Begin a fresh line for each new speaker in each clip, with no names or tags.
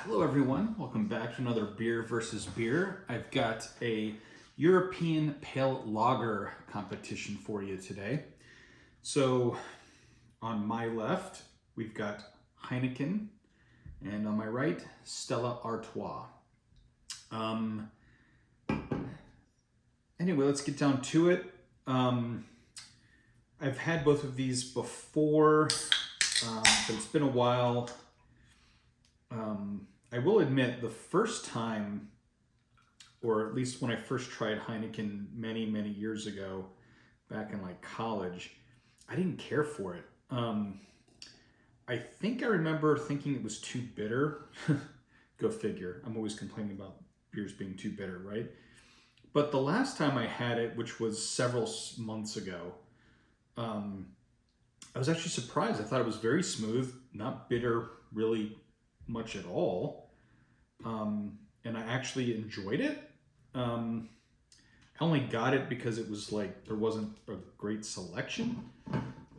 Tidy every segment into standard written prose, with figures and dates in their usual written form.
Hello everyone, welcome back to another Beer versus Beer. I've got a European Pale Lager competition for you today. So on my left, we've got Heineken, and on my right, Stella Artois. Anyway, let's get down to it. I've had both of these before, but it's been a while. I will admit the first time, or at least when I first tried Heineken many, many years ago, back in like college, I didn't care for it. I think I remember thinking it was too bitter. Go figure. I'm always complaining about beers being too bitter, right? But the last time I had it, which was several months ago, I was actually surprised. I thought it was very smooth, not bitter really much at all. And I actually enjoyed it. I only got it because it was like there wasn't a great selection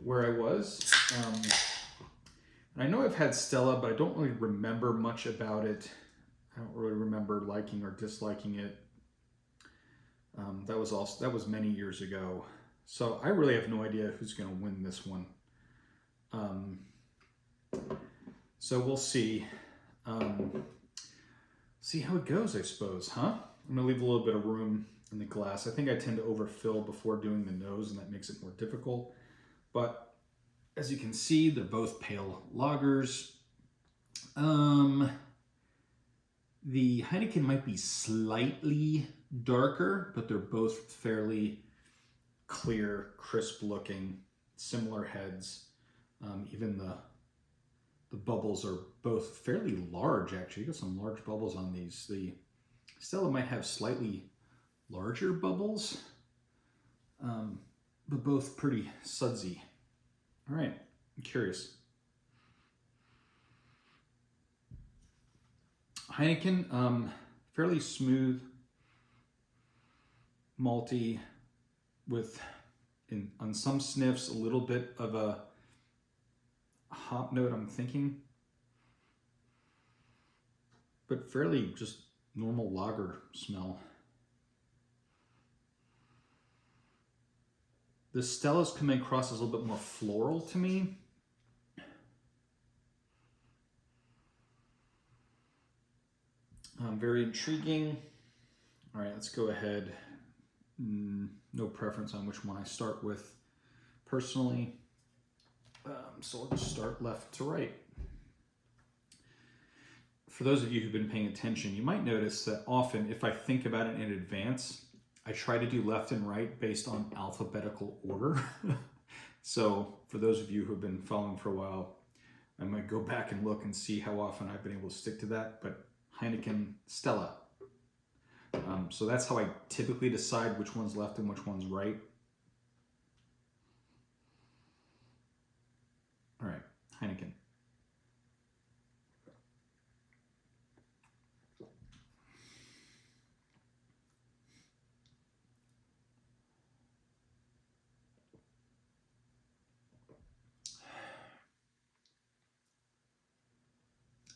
where I was. And I know I've had Stella, but I don't really remember much about it. I don't really remember liking or disliking it. That was many years ago. So I really have no idea who's going to win this one. So we'll see. See how it goes, I suppose, huh? I'm gonna leave a little bit of room in the glass. I think I tend to overfill before doing the nose, and that makes it more difficult. But as you can see, they're both pale lagers. The Heineken might be slightly darker, but they're both fairly clear, crisp looking, similar heads. Even the bubbles are both fairly large, actually. You got some large bubbles on these. The Stella might have slightly larger bubbles, but both pretty sudsy. All right, I'm curious. Heineken, fairly smooth, malty, with, on some sniffs, a little bit of a hop note, I'm thinking, but fairly just normal lager smell. The Stella's coming across as a little bit more floral to me. Very intriguing. All right, let's go ahead. No preference on which one I start with personally. So I'll just start left to right. For those of you who've been paying attention, you might notice that often if I think about it in advance, I try to do left and right based on alphabetical order. So for those of you who've been following for a while, I might go back and look and see how often I've been able to stick to that, but Heineken, Stella. So that's how I typically decide which one's left and which one's right. All right, Heineken.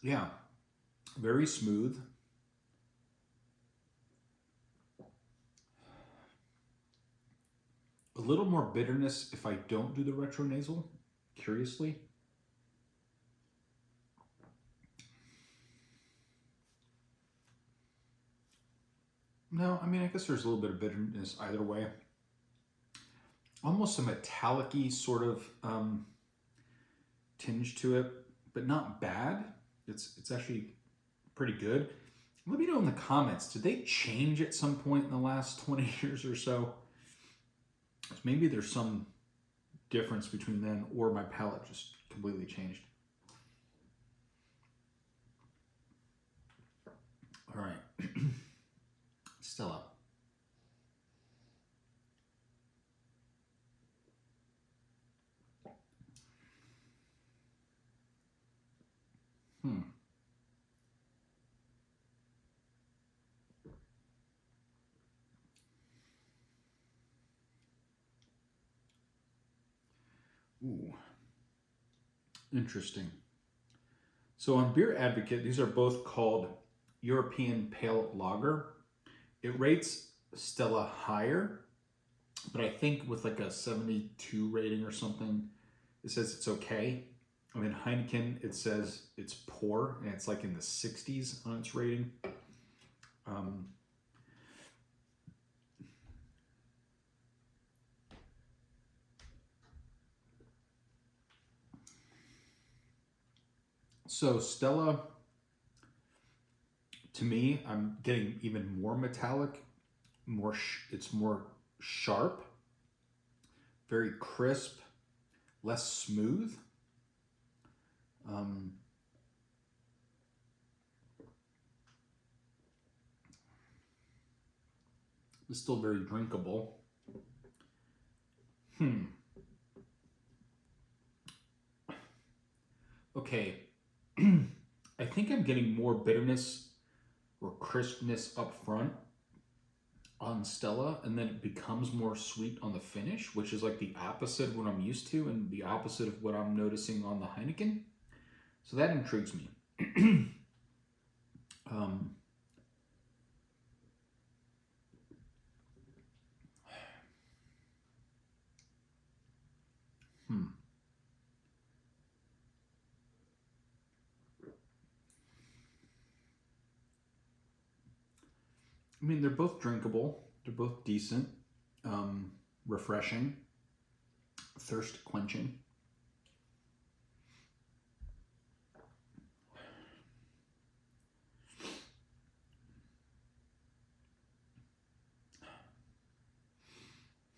Yeah, very smooth. A little more bitterness if I don't do the retronasal, curiously. No, I mean, I guess there's a little bit of bitterness either way. Almost a metallic-y sort of tinge to it, but not bad. It's actually pretty good. Let me know in the comments, did they change at some point in the last 20 years or so? Maybe there's some difference between then, or my palate just completely changed. All right, Stella. Ooh, interesting. So on Beer Advocate, these are both called European Pale Lager. It rates Stella higher, but I think with like a 72 rating or something, it says it's okay. I mean, Heineken, it says it's poor, and it's like in the 60s on its rating. Um, so Stella, to me, I'm getting even more metallic, it's more sharp, very crisp, less smooth. Um, it's still very drinkable. Okay. I think I'm getting more bitterness or crispness up front on Stella, and then it becomes more sweet on the finish, which is like the opposite of what I'm used to and the opposite of what I'm noticing on the Heineken. So that intrigues me. um, hmm. I mean, they're both drinkable. They're both decent, refreshing, thirst quenching.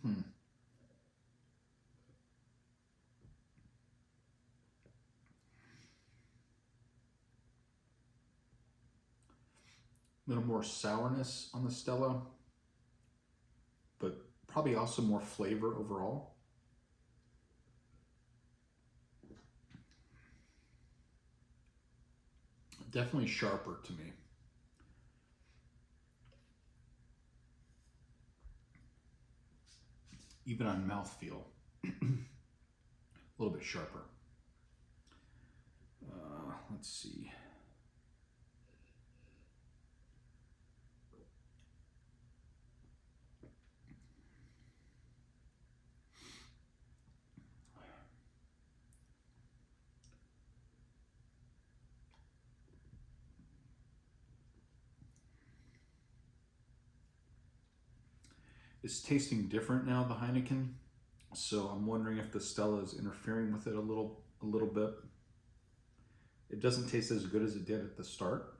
Hmm. A little more sourness on the Stella, but probably also more flavor overall. Definitely sharper to me. Even on mouthfeel, a little bit sharper. Let's see. It's tasting different now, the Heineken. So I'm wondering if the Stella is interfering with it a little bit. It doesn't taste as good as it did at the start.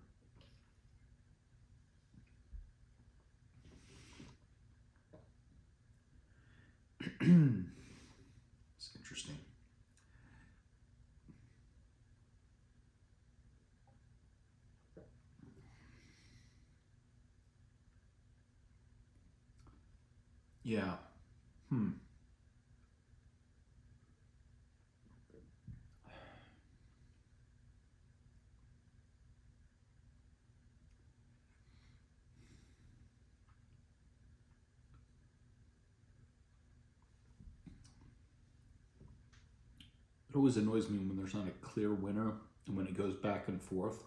It's interesting. Yeah. Hmm. It always annoys me when there's not a clear winner and when it goes back and forth.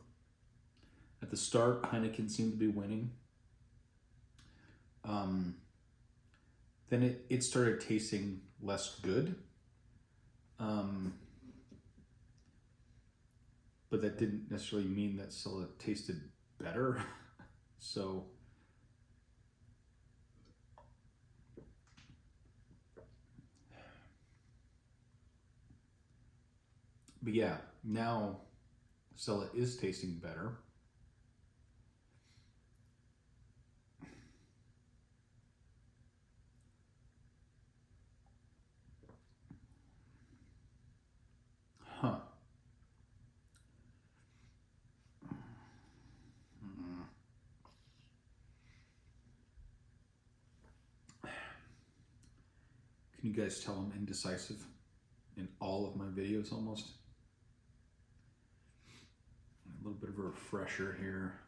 At the start, Heineken seemed to be winning. Um, then it started tasting less good. Um, but that didn't necessarily mean that Stella tasted better. So, but yeah, now Stella is tasting better. Huh. Can you guys tell I'm indecisive in all of my videos almost? A little bit of a refresher here.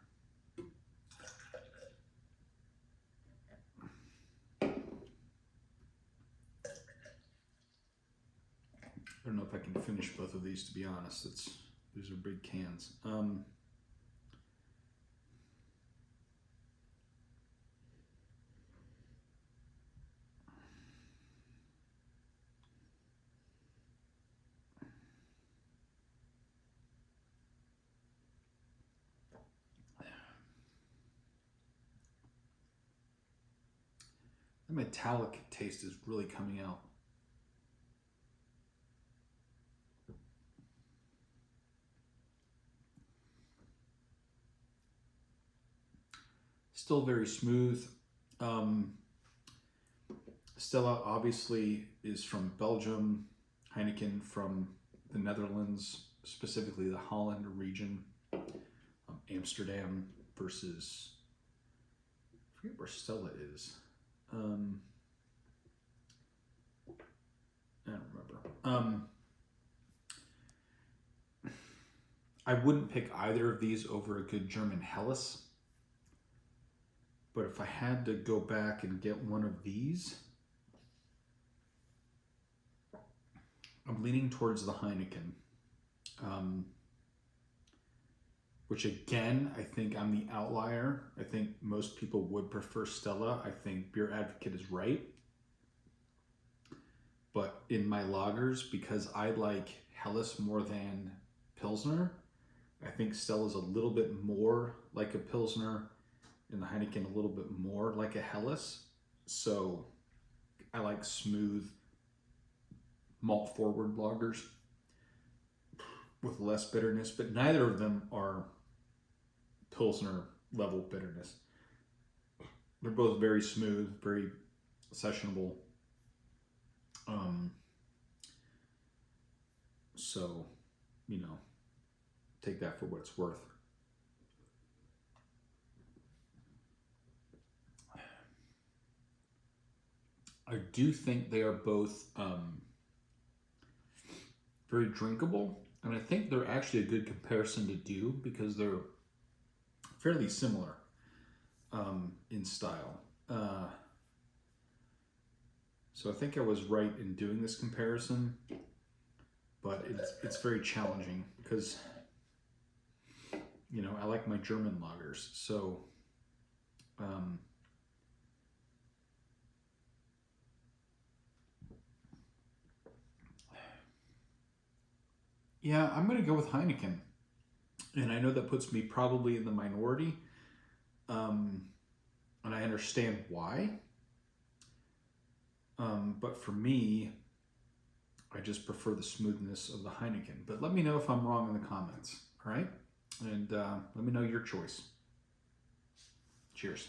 I don't know if I can finish both of these, to be honest. It's These are big cans. The metallic taste is really coming out. Still very smooth. Stella obviously is from Belgium. Heineken from the Netherlands, specifically the Holland region. Amsterdam versus, I forget where Stella is. I don't remember. I wouldn't pick either of these over a good German Helles. But if I had to go back and get one of these, I'm leaning towards the Heineken. Which again, I think I'm the outlier. I think most people would prefer Stella. I think Beer Advocate is right. But in my lagers, because I like Helles more than Pilsner, I think Stella's a little bit more like a Pilsner and the Heineken a little bit more like a Helles. So I like smooth malt forward lagers with less bitterness, but neither of them are Pilsner level bitterness. They're both very smooth, very sessionable. So, take that for what it's worth. I do think they are both very drinkable, and I think they're actually a good comparison to do because they're fairly similar in style. So I think I was right in doing this comparison, but it's very challenging because I like my German lagers. So yeah, I'm going to go with Heineken. And I know that puts me probably in the minority. And I understand why. But for me, I just prefer the smoothness of the Heineken. But let me know if I'm wrong in the comments. All right? And let me know your choice. Cheers.